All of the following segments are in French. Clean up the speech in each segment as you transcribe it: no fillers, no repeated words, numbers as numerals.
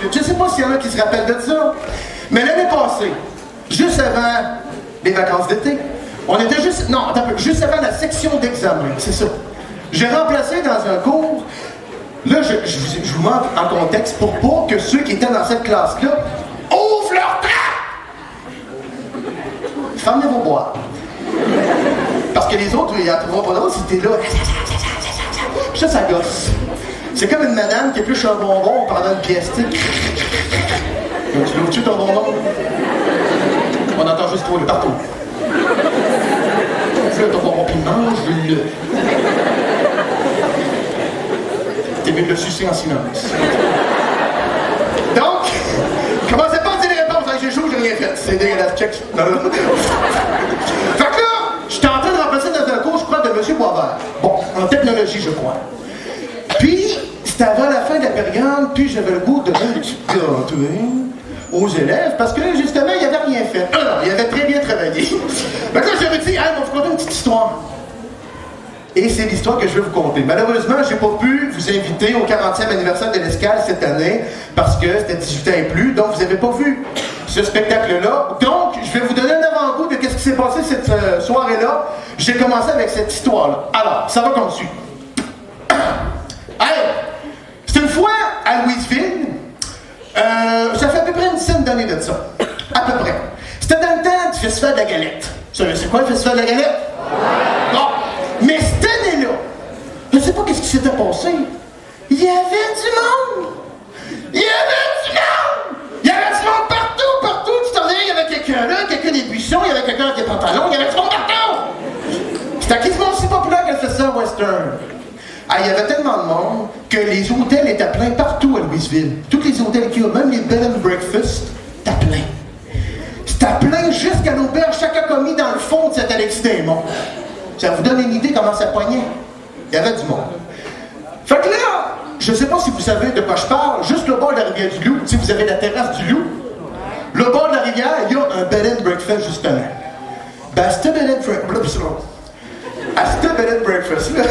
Je ne sais pas s'il y en a qui se rappellent de ça, mais l'année passée, juste avant les vacances d'été, on était juste... Non, attends un peu, juste avant la section d'examen, c'est ça. J'ai remplacé dans un cours... Là, je vous mets en contexte pour pas que ceux qui étaient dans cette classe-là ouvrent leur trappe! Fermez vos boîtes. Parce que les autres, ils en trouveront pas d'autres, c'était là. Puis ça gosse. C'est comme une madame qui épluche un bonbon pendant une pièce, tu sais. Donc tu l'ouvres-tu ton bonbon? On entend juste trop le partout. Tu veux ton bonbon puis mange-le. T'es mieux de le sucer en silence. Donc, commencez pas à dire les réponses. J'ai chaud, j'ai rien fait. C'est dégueulasse, check. Fait que là, j'étais en train de remplacer dans un cours, je crois, de M. Boisvert. Bon, en technologie, je crois. Puis, c'était avant la fin de la période, puis j'avais le goût de gâter aux élèves, parce que justement, il n'avait rien fait. Alors, il avait très bien travaillé. Fait que là, j'avais dit, hey, on va vous conter une petite histoire. Et c'est l'histoire que je vais vous conter. Malheureusement, je n'ai pas pu vous inviter au 40e anniversaire de l'Escale cette année, parce que c'était 18 ans et plus, donc vous n'avez pas vu ce spectacle-là. Donc, je vais vous donner un avant-goût de ce qui s'est passé cette soirée-là. J'ai commencé avec cette histoire-là. Alors, ça va comme suit. Hey, c'est une fois à Louisville, ça fait à peu près une dizaine d'années de ça. À peu près. C'était dans le temps du Festival de la Galette. Vous savez, c'est quoi le Festival de la Galette? Bon. Mais cette année-là, je ne sais pas qu'est-ce qui s'était passé. Il y avait du monde! Il y avait du monde! Il y avait du monde partout! Tu t'en allais, il y avait quelqu'un là, quelqu'un des buissons, il y avait quelqu'un avec des pantalons, il y avait du monde partout! C'était quasiment aussi populaire que le Festival Western. Ah, il y avait tellement de monde que les hôtels étaient pleins partout à Louisville. Tous les hôtels qu'il y a, même les bed and breakfast, c'était plein. C'était plein jusqu'à l'auberge Chacacomi dans le fond de cet Alexis-Desmonts. Ça vous donne une idée comment ça poignait. Il y avait du monde. Fait que là, je ne sais pas si vous savez de quoi je parle, juste le bord de la rivière du Loup, si vous avez la terrasse du Loup, le bord de la rivière, il y a un bed and breakfast justement. Ben, à ce bed and breakfast-là,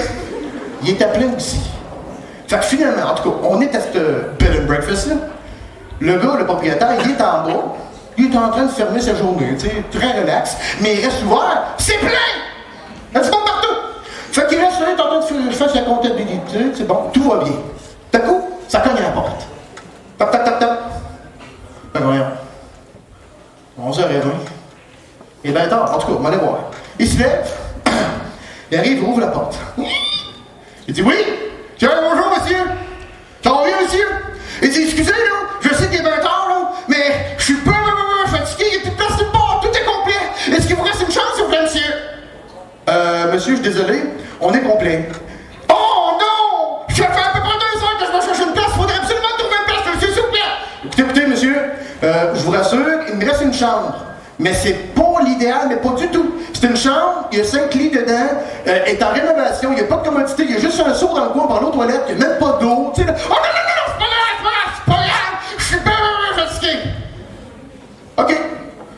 il était plein aussi. Fait que finalement, en tout cas, on est à ce bed and breakfast-là. Le gars, le propriétaire, il est en bas, il est en train de fermer sa journée, tu sais, très relax, mais il reste ouvert, c'est plein! Il y a du monde partout! Fait qu'il reste là, il est en train de faire sa comptabilité, c'est bon, tout va bien. D'un coup, ça cogne à la porte. Toc, toc, toc, toc. Ben voyons. 11h20. Et bien tard, en tout cas, on va aller voir. Il se lève, il arrive, il ouvre la porte. Il dit oui, tiens, bonjour monsieur. Ça va bien monsieur? Il dit excusez là, je sais qu'il est bien tard là, mais je suis pas fatigué, il n'y a plus de place nulle part, tout est complet. Est-ce qu'il vous reste une chance s'il vous plaît monsieur? Monsieur, je suis désolé, on est complet. Oh non! Ça fait à peu près 2 heures que je vais chercher une place, il faudrait absolument trouver une place, monsieur, s'il vous plaît. Écoutez monsieur, je vous rassure, il me reste une chambre. Mais c'est pas l'idéal, mais pas du tout. C'est une chambre, il y a 5 lits dedans, est en rénovation, il n'y a pas de commodité, il y a juste un seau dans le coin par l'autre toilette, il n'y a même pas d'eau. Tu sais, là. Oh non, non, non, c'est pas grave, c'est pas grave, je suis bien fatigué. OK.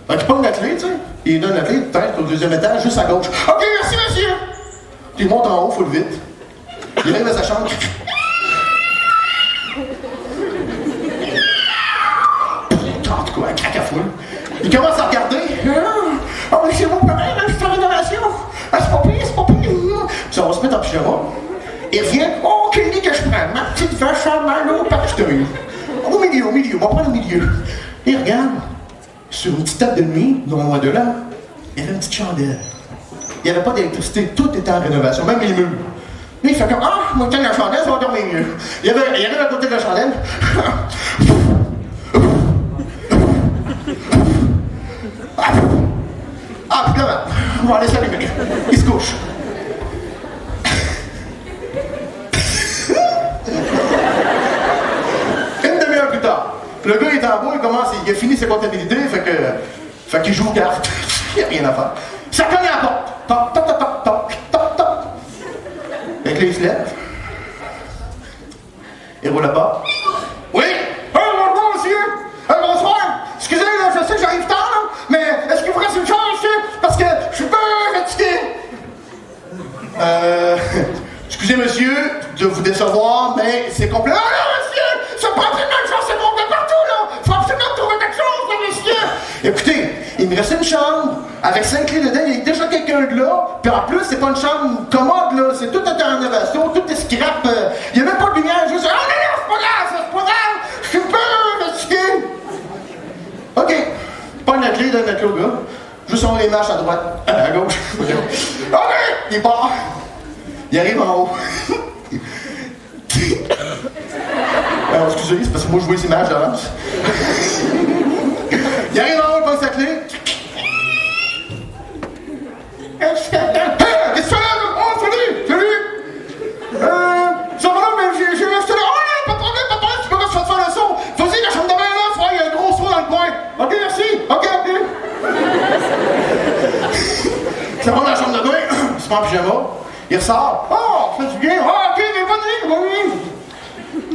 Fait qu'il pogne la clé, tu sais, il donne la clé, peut-être au 2e étage, juste à gauche. OK, merci monsieur. Puis il monte en haut, full vite. Il arrive à sa chambre. En tout cas, un craque à foule. Il commence à regarder. Ah, mais c'est bon, pareil, je suis en rénovation. Ah, c'est pas pire, c'est pas pire. Puis on va se mettre en pyjama. Il revient. Oh, quel lit que je prends. Ma petite vache à mal au pasteuil. Au milieu, on va prendre le milieu. Il regarde. Sur une petite table de nuit, non loin de là, il y avait une petite chandelle. Il n'y avait pas d'électricité, tout était en rénovation, même les murs. Lui, il fait comme ah, moi, tiens la chandelle, ça va dormir mieux. Il y avait à côté de la chandelle. Ah, puis là, on va laisser allumer. Il se couche. Une demi-heure plus tard, le gars est en bas, il a fini ses comptabilités, fait qu'il joue aux cartes. Il n'y a rien à faire. Ça cogne à la porte. Toc, toc, toc, toc, toc, toc, toc. Fait que là, il se lève. Il roule la porte. Oui? Bonjour, monsieur! Bonsoir! Excusez, là, je sais que j'arrive tard, là, mais est-ce qu'il vous reste une chance, monsieur? Parce que je suis pas fatigué. Excusez, monsieur, de vous décevoir, mais c'est complet. Ah non, monsieur! Ça prend tellement de chance, c'est bon, il me restait une chambre avec 5 clés dedans, il y a déjà quelqu'un de là, puis en plus, c'est pas une chambre commode, là, c'est tout en rénovation, tout est scrap, il y a même pas de lumière, juste « Ah non, non, c'est pas grave, je suis pas fatigué! » OK, pas la clé, donne la clé au gars, juste on les marches à droite, à gauche. OK, il part. Il arrive en haut. Alors, excusez, c'est parce que moi je vois les images d'avance. Il arrive en haut, il prend sa clé. Qu'est-ce que tu fais là? Oh, salut! Ça va là, mais j'ai resté là. Oh, non, pas de problème, tu peux pas te faire le son. Vas-y, la chambre de bain là, frère, il y a un gros son dans le coin. OK, merci. OK. Ça va dans la chambre de bain, il se met en pyjama, il ressort. Oh, ça fait du bien. Oh, OK, mais bonne nuit.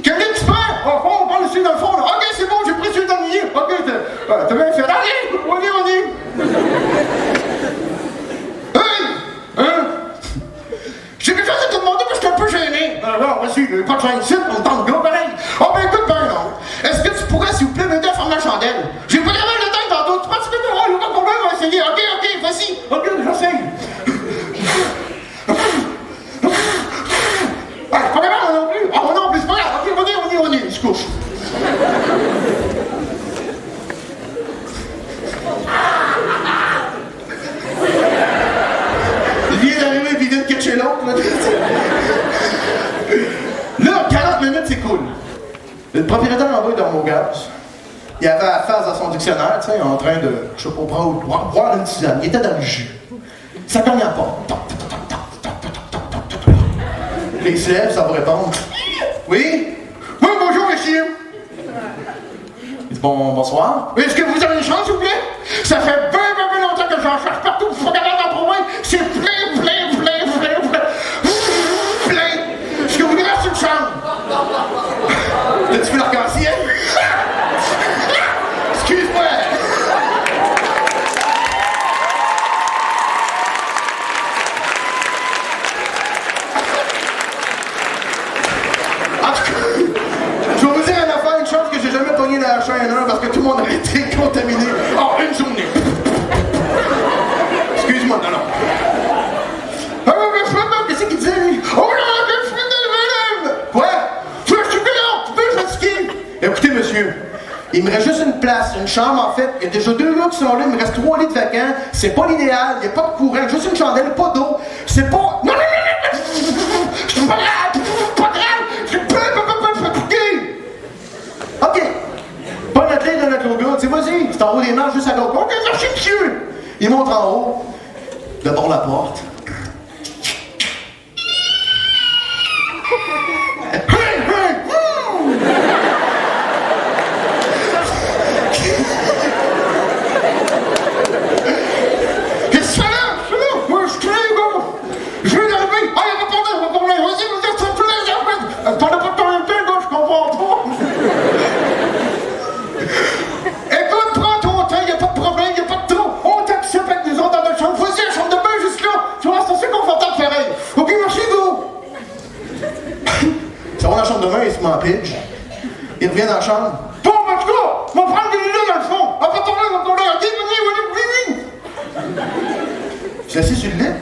Quel est tu fais? Oh, on parle ici dans le fond là. OK, c'est bon, j'ai pris celui dans le milieu. OK, t'as bien fait. Allez, on y. J'ai quelque chose à te demander parce que je suis un peu gêné. Alors, vas-y, pas de gêne ici, on tente gars, pareil. Oh, ben écoute, ben non. Est-ce que tu pourrais, s'il vous plaît, m'aider à fermer la chandelle? J'ai pas vraiment le temps tantôt. Tu penses que tu peux pas de problème, on va essayer. OK, vas-y. OK, j'essaye. Ah, c'est pas grave, moi non plus. Ah, moi non plus, c'est pas grave. OK, on y, il se couche. Il vient d'arriver et il vient de catcher l'autre. Là, 40 minutes, c'est cool. Le propriétaire en bas, il dorme au gaz. Il avait la phase dans son dictionnaire, tu sais, en train de, je sais pas, boire une tisane. Il était dans le jus. Ça cogne à la porte. Il se lève, ça va répondre. Oui? Oui, bonjour, monsieur. Il dit bonsoir. Est-ce que vous avez une chance, s'il vous plaît? Ça fait bien longtemps que j'en cherche partout. Vous regardez dans le coin, c'est plein. Est-ce que vous voulez rester une chambre? T'as-tu vu l'arc-en-ciel? Excuse-moi. En tout cas, je vais vous dire une chance que j'ai jamais pogné la H1N1 parce que tout le monde a été contaminé en une journée. Excuse-moi, non. Qu'est-ce qu'il dit? Oh là, je suis de l'élève! Quoi? Je suis fatigué! Écoutez, monsieur, il me reste juste une place, une chambre en fait. Il y a déjà 2 gars qui sont là, il me reste 3 lits de vacants. C'est pas l'idéal, il n'y a pas de courant, juste une chandelle, pas d'eau. C'est pas. Non! C'est pas grave! Je suis pas fatigué! OK. Pas notre lit de notre gars. Tu sais, vas-y, c'est en haut des marches juste à gauche. OK, merci, monsieur! Il monte en haut, d'abord la porte. Il revient dans la chambre. Bon, en tout cas, on va prendre des lits dans le fond. On va pas tomber. OK, oui. Je suis assis sur le lit.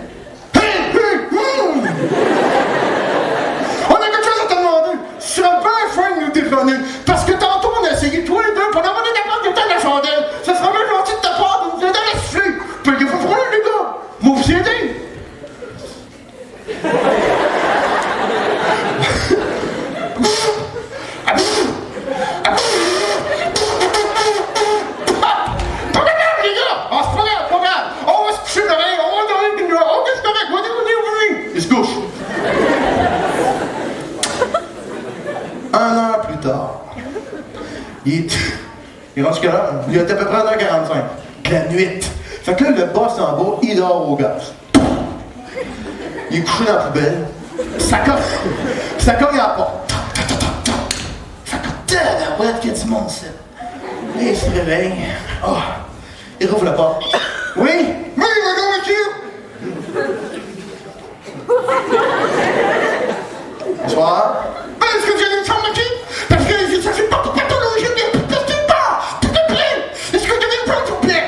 On a quelque chose à te demander. Tu serais bien fin de nous dépanner. Parce que tantôt, on a essayé tous les deux, puis on a demandé capable de temps la chandelle. Ça serait bien gentil de ta part de nous aider à la souffler. Puis il faut faire les gars. Moi, vous aider. Il rentre là, il était à peu près à 1h45. La nuit. Fait que là, le boss en bas, il dort au gaz. Il est couché dans la poubelle. Ça cogne à la porte. Fait que la boîte qu'il y a du monde, ça. Et il se réveille. Oh, il rouvre la porte. Oui? Oui, bonjour, monsieur. Bonsoir. Est-ce que vous avez une chambre ici? Parce que ça fait pas de pathologie, mais parce qu'il part! S'il te plaît! Est-ce que vous avez une chambre, s'il vous plaît?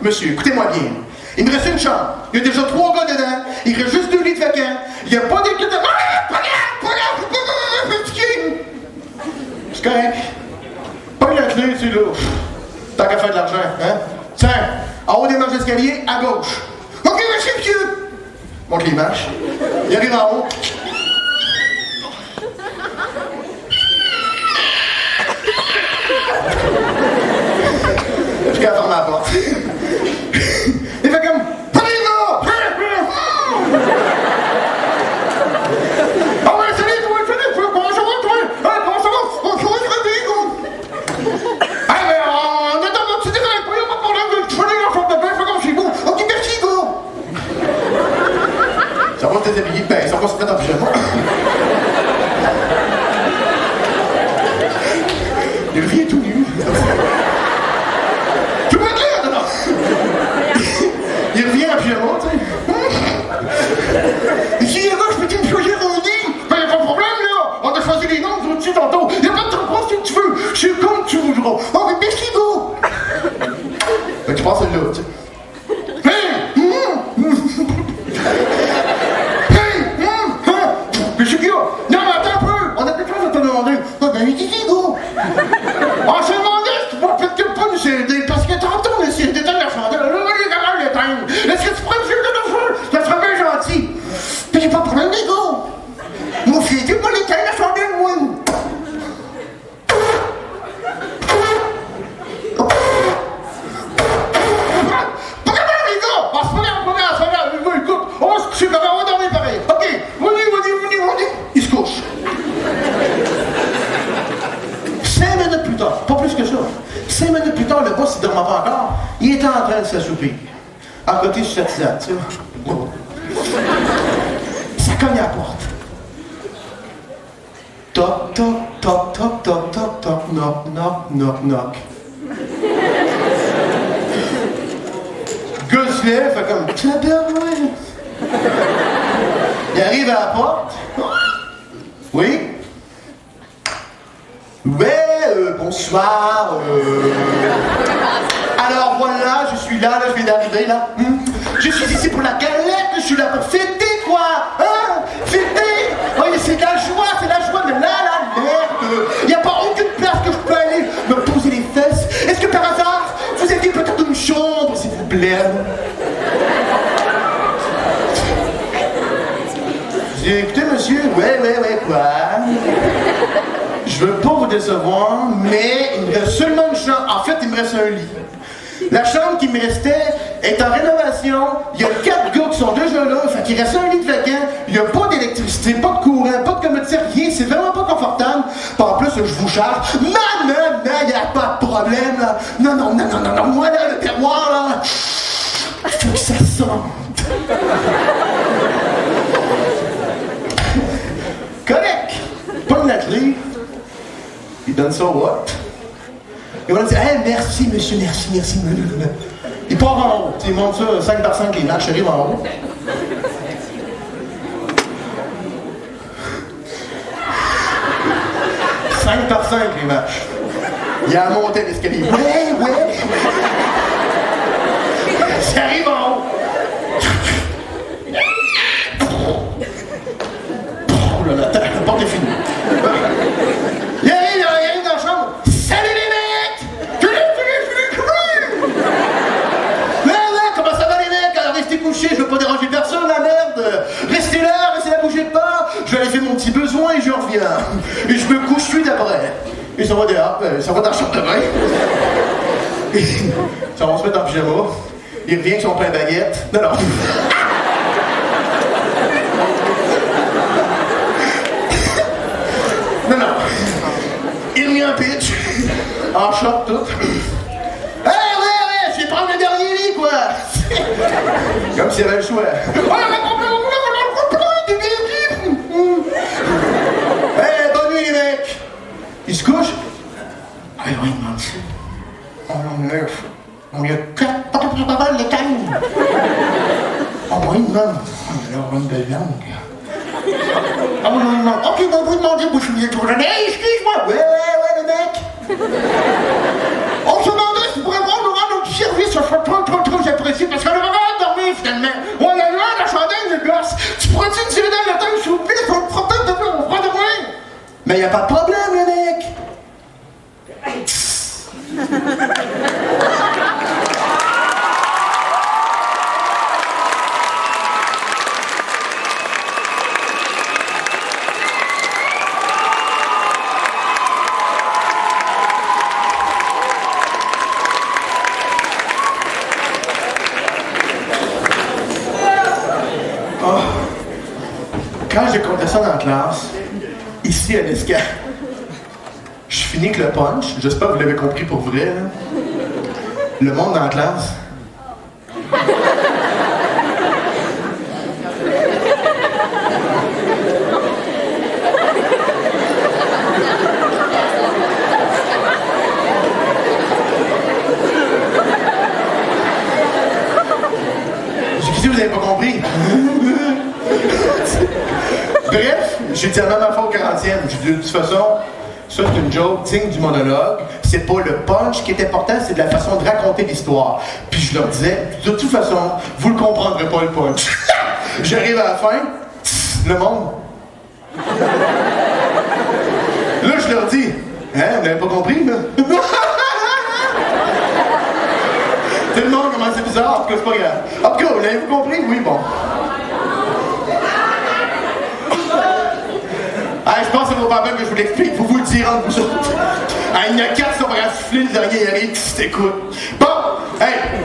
monsieur, écoutez-moi bien. Il me reste une chambre. Il y a déjà 3 gars dedans. Il reste juste 2 lits de vacants. Il n'y a pas d'équipe de... C'est correct. Pas la clé, c'est là. Tant qu'à faire de l'argent, hein? Tiens, en haut des marches d'escalier, à gauche. OK, merci, monsieur. Monte les marches. Il arrive en haut. Je vais fermer la porte. Il fait comme... Ah ouais, salut, toi, salut, comment ça va, toi? Comment ça va? Oh, ça va, ah, mais on est dans notre petit déjeuner, il n'y a pas de problème, je vais dans la chambre de bain, fais comme chez vous. OK, merci, gars. Ça va te déshabiller, ben, ça va se mettre en pyjama. Il revient tout nu. Tu peux dire, non? Il revient en pyjama, tu sais. Ici, les gars, je peux-tu me choisir un lit? Ben, y'a pas de problème, là. On a choisi les noms, tu sais, tantôt. Y'a pas de temps, si tu veux. Je suis comme tu voudras. Oh, mais merci, gars. Ben, tu passes là, tu sais. Mais c'est qui, là? Non, mais attends un peu. On a quelque chose à te demander. Ah, ben, il dit, gars. On s'est demandé si tu pourrais peut-être pas nous aider. Parce que tantôt, on a essayé d'éteindre la chandelle. Là, on est capable de l'éteindre. Est-ce que tu pourrais me suivre de feu? Ça serait bien gentil. Mais j'ai pas de problème, les gars. Mon fils, tu peux l'éteindre la chandelle, moi. Pas grave, les gars. On se prend, écoute. On va se coucher, on va dormir pareil. OK. On y. Il se couche. 5 minutes plus tard, pas plus que ça. 5 minutes plus tard, le boss, il dormait pas encore. Il était en train de s'assoupir. À côté de cette tisane, tu sais. Ça cogne à la porte. Toc, toc, toc, toc, toc, toc, toc, knock, knock, knock, knock. Le gars se lève, fait comme, tabarouette. Il arrive à la porte. Oui? Ouais, bonsoir. Alors voilà, je suis là, je viens d'arriver là. Je suis ici pour la galette, je suis là pour fêter quoi. Hein? Fêter? Oh, c'est de la joie, mais là, la merde. Il n'y a pas aucune place que je peux aller me poser les fesses. Est-ce que par hasard, vous aviez peut-être une chambre, s'il vous plaît? J'ai dit, écoutez monsieur, ouais, quoi? Je veux pas vous décevoir, mais il me reste seulement une chambre. En fait, il me reste un lit. La chambre qui me restait est en rénovation. Il y a 4 gars qui sont déjà là. Fait qu'il reste un lit de vacant. Il n'y a pas d'électricité, pas de courant, pas de commodité, rien. C'est vraiment pas confortable. Puis en plus, je vous charge. Non, il n'y a pas de problème, là. Non. Moi, là, le terroir, là, il faut que ça sente. Correct. Pas de la clé. Il donne ça au hot. Et on va dire, hey, merci, monsieur, merci. Il part en haut. Il monte ça 5 par 5, les marches arrivent en haut. « 5 par 5, les marches. Il a monté l'escalier. Ouais. Ça arrive en haut. Oh là là, la porte est finie. Il arrive dans la chambre. Salut les mecs! Salut! Ouais, comment ça va les mecs? Alors restez couchés, je veux pas déranger personne, la merde! Restez là, bougez pas! Je vais aller faire mon petit besoin et je reviens. Et je me couche suite après. Et ça va dehors, ça va dans la chambre de bain. Et ça va se mettre en pyjama. Il revient avec son pain baguette. Non. Non. Il met un pitch, en short tout. Ouais, je vais prendre le dernier lit, quoi. Comme s'il y avait le choix. Bonne nuit, les mecs. Il se couche. Oui, man. On lui a pas le time. Oh, oui, man. Alors, une belle langue. Ah non. Ok, vous demandez, vous je suis hey, excuse-moi. Ouais, le mec. On se demandait si vraiment on aura notre service, ça sera trop Ben, y a pas de problème, Yannick! Oh. Quand j'ai compté ça dans la classe, ici à l'ESCA, je finis avec le punch. J'espère que vous l'avez compris pour vrai. Hein? Le monde dans la classe. Qu'est-ce que vous n'avez pas compris? Bref, j'ai dit à ma fois au 40e, j'ai dit de toute façon, ça c'est une joke digne du monologue, c'est pas le punch qui est important, c'est de la façon de raconter l'histoire. Puis je leur disais, de toute façon, vous le comprendrez pas le punch. J'arrive à la fin, le monde. Là je leur dis, hein, vous n'avez pas compris, là? Tout le monde comment c'est bizarre, en tout cas c'est pas grave. En tout cas, l'avez-vous compris? Oui, bon. Hey, je pense que ça vaut pas la peine que je vous l'explique, vous vous le direz entre vous autres. Hey, il y a 4 qui sont prêts à souffler, le dernier il arrive, qui s'écoute. Bon, hey,